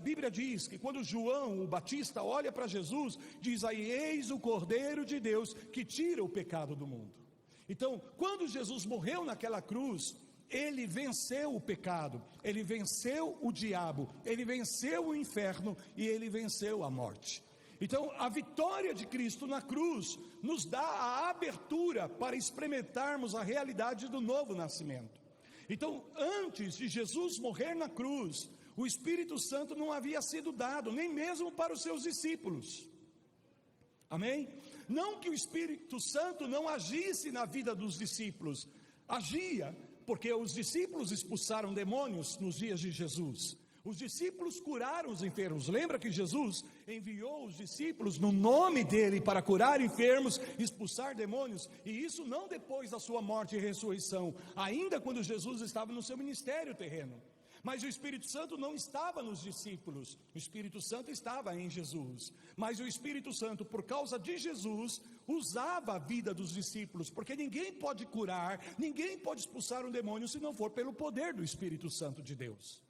Bíblia diz que quando João, o Batista, olha para Jesus, diz aí: eis o Cordeiro de Deus que tira o pecado do mundo. Então, quando Jesus morreu naquela cruz, ele venceu o pecado, ele venceu o diabo, ele venceu o inferno e ele venceu a morte. Então, a vitória de Cristo na cruz nos dá a abertura para experimentarmos a realidade do novo nascimento. Então, antes de Jesus morrer na cruz, o Espírito Santo não havia sido dado, nem mesmo para os seus discípulos. Amém? Não que o Espírito Santo não agisse na vida dos discípulos, agia, porque os discípulos expulsaram demônios nos dias de Jesus. Os discípulos curaram os enfermos. Lembra que Jesus enviou os discípulos no nome dele para curar enfermos, expulsar demônios? E isso não depois da sua morte e ressurreição, ainda quando Jesus estava no seu ministério terreno. Mas o Espírito Santo não estava nos discípulos, o Espírito Santo estava em Jesus. Mas o Espírito Santo, por causa de Jesus, usava a vida dos discípulos, porque ninguém pode curar, ninguém pode expulsar um demônio se não for pelo poder do Espírito Santo de Deus.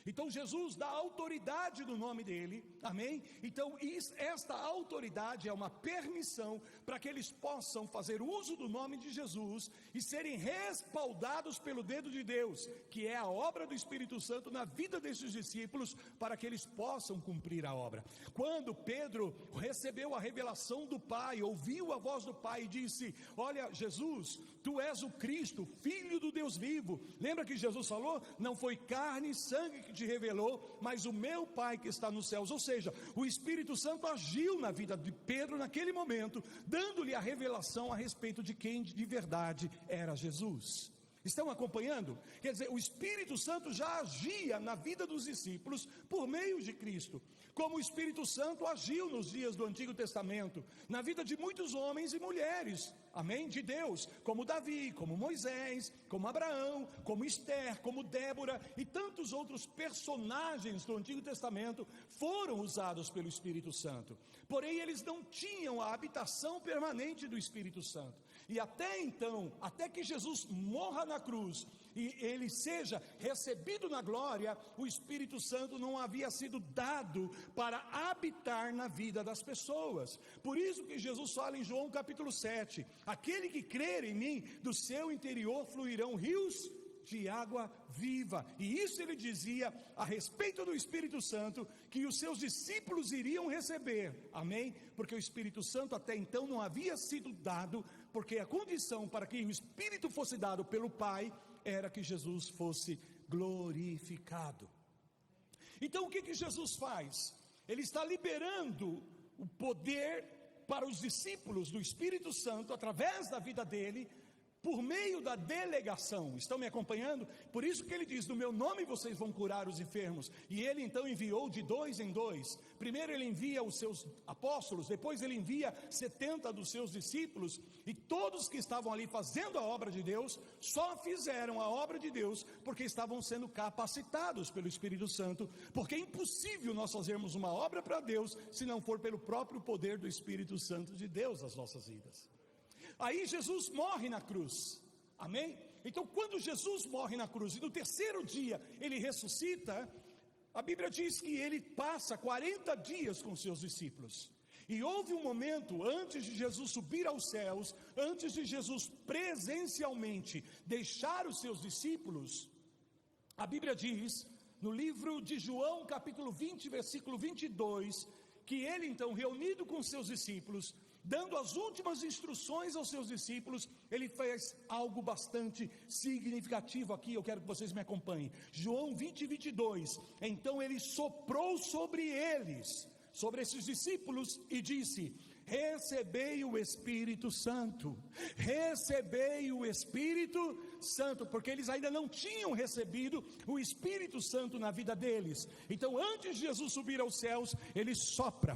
Então Jesus dá autoridade no nome dele, amém? Então esta autoridade é uma permissão para que eles possam fazer uso do nome de Jesus e serem respaldados pelo dedo de Deus, que é a obra do Espírito Santo na vida desses discípulos, para que eles possam cumprir a obra. Quando Pedro recebeu a revelação do Pai, ouviu a voz do Pai e disse: olha, Jesus, tu és o Cristo, Filho do Deus vivo. Lembra que Jesus falou? Não foi carne e sangue que te revelou, mas o meu Pai que está nos céus. Ou seja, o Espírito Santo agiu na vida de Pedro naquele momento, dando-lhe a revelação a respeito de quem de verdade era Jesus. Estão acompanhando? Quer dizer, o Espírito Santo já agia na vida dos discípulos por meio de Cristo, como o Espírito Santo agiu nos dias do Antigo Testamento, na vida de muitos homens e mulheres, amém, de Deus, como Davi, como Moisés, como Abraão, como Esther, como Débora e tantos outros personagens do Antigo Testamento foram usados pelo Espírito Santo. Porém, eles não tinham a habitação permanente do Espírito Santo. E até então, até que Jesus morra na cruz e ele seja recebido na glória, o Espírito Santo não havia sido dado para habitar na vida das pessoas. Por isso que Jesus fala em João capítulo 7, aquele que crer em mim, do seu interior fluirão rios de água viva. E isso ele dizia a respeito do Espírito Santo, que os seus discípulos iriam receber, amém? Porque o Espírito Santo até então não havia sido dado, porque a condição para que o Espírito fosse dado pelo Pai, era que Jesus fosse glorificado. Então o que Jesus faz? Ele está liberando o poder para os discípulos do Espírito Santo, através da vida dele, por meio da delegação. Estão me acompanhando? Por isso que ele diz: no meu nome vocês vão curar os enfermos. E ele então enviou de 2 em 2. Primeiro ele envia os seus apóstolos, depois ele envia 70 dos seus discípulos, e todos que estavam ali fazendo a obra de Deus, só fizeram a obra de Deus porque estavam sendo capacitados pelo Espírito Santo, porque é impossível nós fazermos uma obra para Deus, se não for pelo próprio poder do Espírito Santo de Deus nas nossas vidas. Aí Jesus morre na cruz, amém? Então quando Jesus morre na cruz e no terceiro dia ele ressuscita, a Bíblia diz que ele passa 40 dias com seus discípulos. E houve um momento antes de Jesus subir aos céus, antes de Jesus presencialmente deixar os seus discípulos, a Bíblia diz no livro de João capítulo 20 versículo 22, que ele então, reunido com seus discípulos, dando as últimas instruções aos seus discípulos, ele fez algo bastante significativo aqui. Eu quero que vocês me acompanhem. João 20, 22, então ele soprou sobre eles, sobre esses discípulos, e disse: recebei o Espírito Santo, recebei o Espírito Santo, porque eles ainda não tinham recebido o Espírito Santo na vida deles. Então antes de Jesus subir aos céus, ele sopra,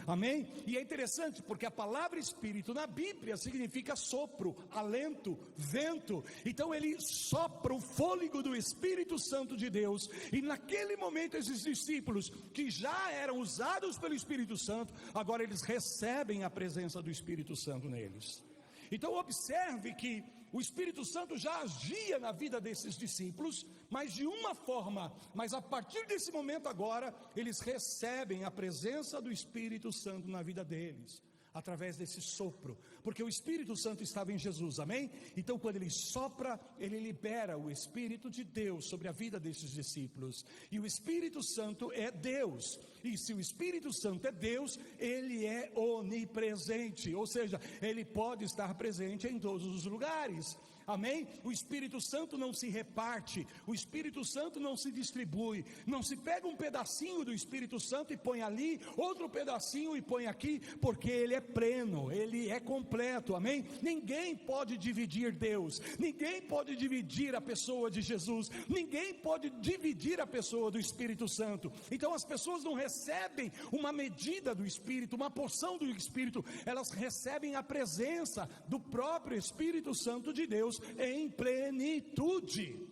amém? E é interessante porque a palavra Espírito na Bíblia significa sopro, alento, vento. Então ele sopra o fôlego do Espírito Santo de Deus, e naquele momento esses discípulos que já eram usados pelo Espírito Santo, agora eles recebem a presença do Espírito Santo neles. Então observe que o Espírito Santo já agia na vida desses discípulos, mas de uma forma, mas a partir desse momento agora, eles recebem a presença do Espírito Santo na vida deles, através desse sopro, porque o Espírito Santo estava em Jesus, amém? Então quando ele sopra, ele libera o Espírito de Deus sobre a vida desses discípulos, e o Espírito Santo é Deus, e se o Espírito Santo é Deus, ele é onipresente, ou seja, ele pode estar presente em todos os lugares, amém? O Espírito Santo não se reparte, o Espírito Santo não se distribui, não se pega um pedacinho do Espírito Santo e põe ali, outro pedacinho e põe aqui, porque ele é pleno, ele é completo, amém? Ninguém pode dividir Deus, ninguém pode dividir a pessoa de Jesus, ninguém pode dividir a pessoa do Espírito Santo. Então as pessoas não recebem uma medida do Espírito, uma porção do Espírito, elas recebem a presença do próprio Espírito Santo de Deus em plenitude.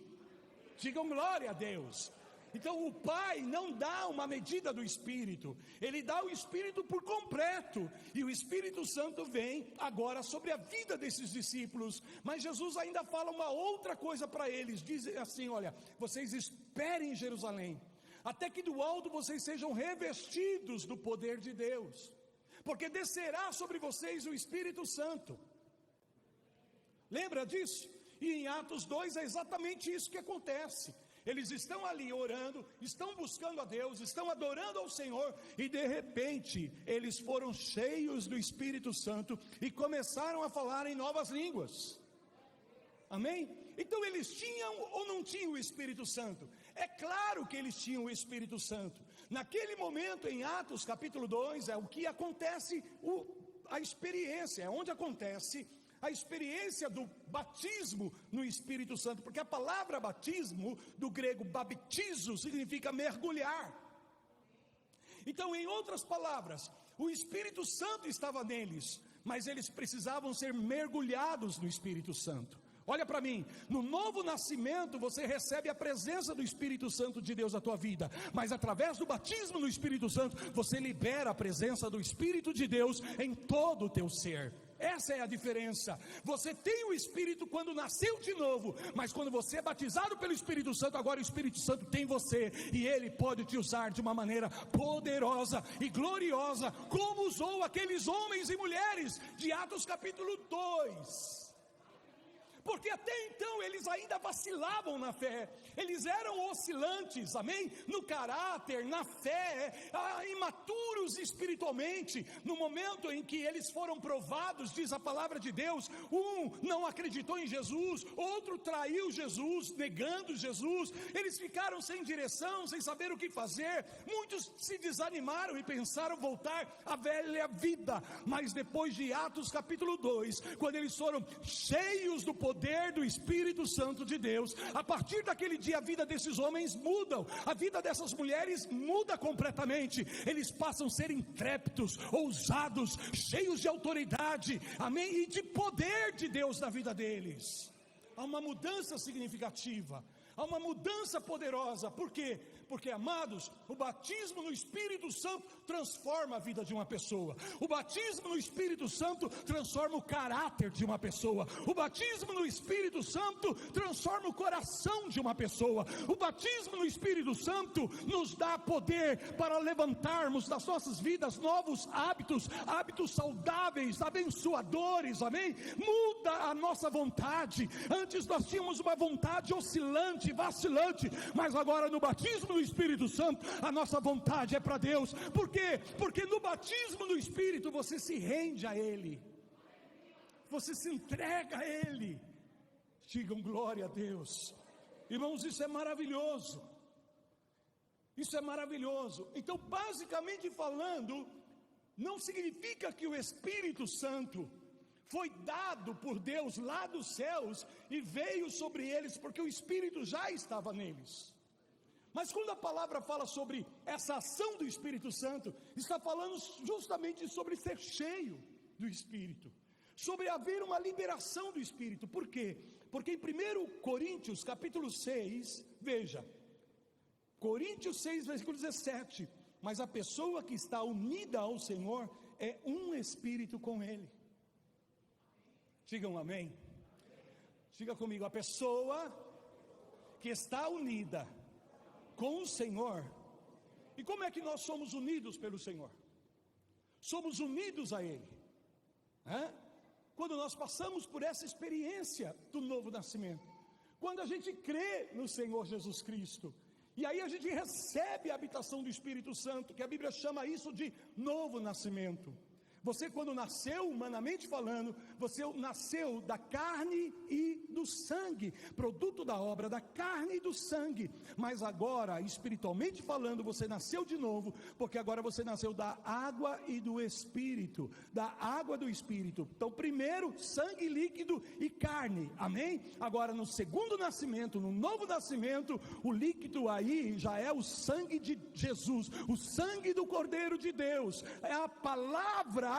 Digam glória a Deus. Então o Pai não dá uma medida do Espírito, ele dá o Espírito por completo, e o Espírito Santo vem agora sobre a vida desses discípulos. Mas Jesus ainda fala uma outra coisa para eles, diz assim: olha, vocês esperem em Jerusalém, até que do alto vocês sejam revestidos do poder de Deus, porque descerá sobre vocês o Espírito Santo. Lembra disso? E em Atos 2 é exatamente isso que acontece. Eles estão ali orando, estão buscando a Deus, estão adorando ao Senhor, e de repente eles foram cheios do Espírito Santo e começaram a falar em novas línguas. Amém? Então eles tinham ou não tinham o Espírito Santo? É claro que eles tinham o Espírito Santo. Naquele momento em Atos capítulo 2 é o que acontece, a experiência, é onde acontece a experiência do batismo no Espírito Santo, porque a palavra batismo, do grego baptizo, significa mergulhar. Então, em outras palavras, o Espírito Santo estava neles, mas eles precisavam ser mergulhados no Espírito Santo. Olha para mim, no novo nascimento você recebe a presença do Espírito Santo de Deus na tua vida, mas através do batismo no Espírito Santo, você libera a presença do Espírito de Deus em todo o teu ser. Essa é a diferença. Você tem o Espírito quando nasceu de novo, mas quando você é batizado pelo Espírito Santo, agora o Espírito Santo tem você, e ele pode te usar de uma maneira poderosa e gloriosa, como usou aqueles homens e mulheres de Atos capítulo 2. Porque até então eles ainda vacilavam na fé, eles eram oscilantes, amém? No caráter, na fé, imaturos espiritualmente. No momento em que eles foram provados, diz a palavra de Deus, um não acreditou em Jesus, outro traiu Jesus, negando Jesus, eles ficaram sem direção, sem saber o que fazer, muitos se desanimaram e pensaram voltar à velha vida. Mas depois de Atos capítulo 2, quando eles foram cheios do poder do Espírito Santo de Deus, a partir daquele dia a vida desses homens muda, a vida dessas mulheres muda completamente. Eles passam a ser intrépidos, ousados, cheios de autoridade, amém, e de poder de Deus na vida deles. Há uma mudança significativa, há uma mudança poderosa. Por quê? Porque, amados, o batismo no Espírito Santo transforma a vida de uma pessoa. O batismo no Espírito Santo transforma o caráter de uma pessoa. O batismo no Espírito Santo transforma o coração de uma pessoa. O batismo no Espírito Santo nos dá poder para levantarmos das nossas vidas novos hábitos, hábitos saudáveis, abençoadores, amém? Muda a nossa vontade. Antes nós tínhamos uma vontade oscilante, vacilante, mas agora no batismo do Espírito Santo, a nossa vontade é para Deus. Por quê? Porque no batismo do Espírito você se rende a Ele, você se entrega a Ele. Digam glória a Deus. Irmãos, isso é maravilhoso. Isso é maravilhoso. Então, basicamente falando, não significa que o Espírito Santo foi dado por Deus lá dos céus e veio sobre eles, porque o Espírito já estava neles. Mas quando a palavra fala sobre essa ação do Espírito Santo, está falando justamente sobre ser cheio do Espírito, sobre haver uma liberação do Espírito. Por quê? Porque em 1 Coríntios capítulo 6, veja, Coríntios 6 versículo 17, mas a pessoa que está unida ao Senhor é um Espírito com Ele. Digam amém. Diga comigo, a pessoa que está unida com o Senhor. E como é que nós somos unidos pelo Senhor? Somos unidos a Ele, quando nós passamos por essa experiência do novo nascimento, quando a gente crê no Senhor Jesus Cristo, e aí a gente recebe a habitação do Espírito Santo, que a Bíblia chama isso de novo nascimento. Você, quando nasceu, humanamente falando, você nasceu da carne e do sangue, produto da obra da carne e do sangue. Mas agora, espiritualmente falando, você nasceu de novo, porque agora você nasceu da água e do Espírito, da água do Espírito. Então, primeiro, sangue líquido e carne, amém? Agora, no segundo nascimento, no novo nascimento, o líquido aí já é o sangue de Jesus, o sangue do Cordeiro de Deus, é a palavra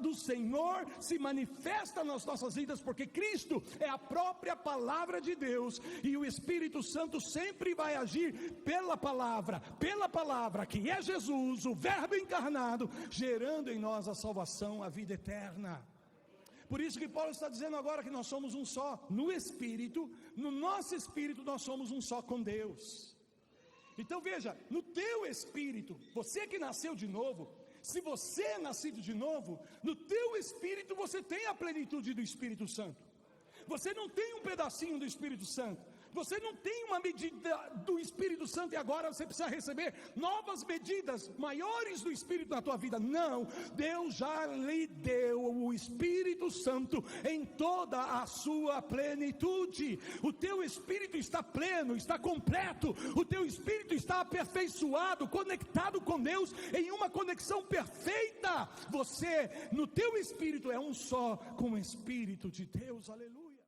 do Senhor se manifesta nas nossas vidas, porque Cristo é a própria palavra de Deus, e o Espírito Santo sempre vai agir pela palavra que é Jesus, o Verbo encarnado, gerando em nós a salvação, a vida eterna. Por isso que Paulo está dizendo agora que nós somos um só no Espírito, no nosso Espírito nós somos um só com Deus. Então veja, no teu Espírito, você que nasceu de novo, se você é nascido de novo, no teu espírito você tem a plenitude do Espírito Santo. Você não tem um pedacinho do Espírito Santo. Você não tem uma medida do Espírito Santo e agora você precisa receber novas medidas maiores do Espírito na tua vida. Não, Deus já lhe deu o Espírito Santo em toda a sua plenitude. O teu espírito está pleno, está completo. O teu espírito está aperfeiçoado, conectado com Deus em uma conexão perfeita. Você, no teu espírito, é um só com o Espírito de Deus. Aleluia.